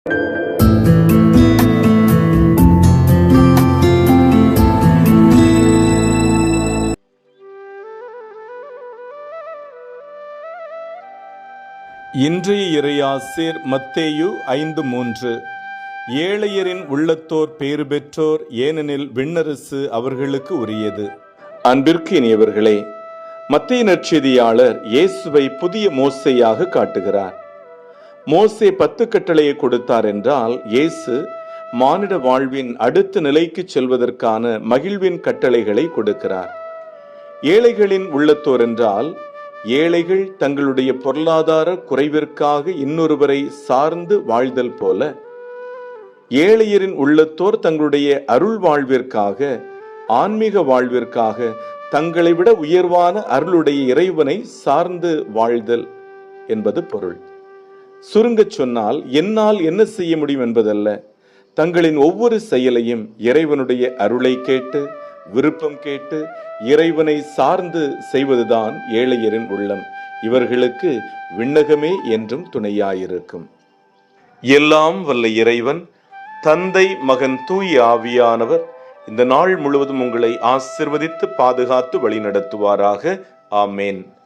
இன்றைய இறையாசிர் மத்தேயு 5:3. ஏழையரின் உள்ளத்தோர் பேறு பெற்றோர், ஏனெனில் விண்ணரசு அவர்களுக்கு உரியது. அன்பிற்கு இனியவர்களே, மத்தேயு நற்செய்தியாளர் இயேசுவை புதிய மோசேயாக காட்டுகிறார். மோசே 10 கட்டளையை கொடுத்தார் என்றால், இயேசு மானிட வாழ்வின் அடுத்த நிலைக்கு செல்வதற்கான மகிழ்வின் கட்டளைகளை கொடுக்கிறார். ஏழைகளின் உள்ளத்தோர் என்றால், ஏழைகள் தங்களுடைய பொருளாதார குறைவிற்காக இன்னொருவரை சார்ந்து வாழ்தல் போல, ஏழையரின் உள்ளத்தோர் தங்களுடைய அருள் வாழ்விற்காக, ஆன்மீக வாழ்விற்காக தங்களை விட உயர்வான அருளுடைய இறைவனை சார்ந்து வாழ்தல் என்பது பொருள். சுருங்கச் சொன்னால், என்னால் என்ன செய்ய முடியும் என்பதல்ல, தங்களின் ஒவ்வொரு செயலையும் இறைவனுடைய அருளை கேட்டு, விருப்பம் கேட்டு, இறைவனை சார்ந்து செய்வதுதான் ஏழையரின் உள்ளம். இவர்களுக்கு விண்ணகமே என்றும் துணையாயிருக்கும். எல்லாம் வல்ல இறைவன், தந்தை, மகன், தூய ஆவியானவர் இந்த நாள் முழுவதும் உங்களை ஆசிர்வதித்து பாதுகாத்து வழிநடத்துவாராக. ஆமேன்.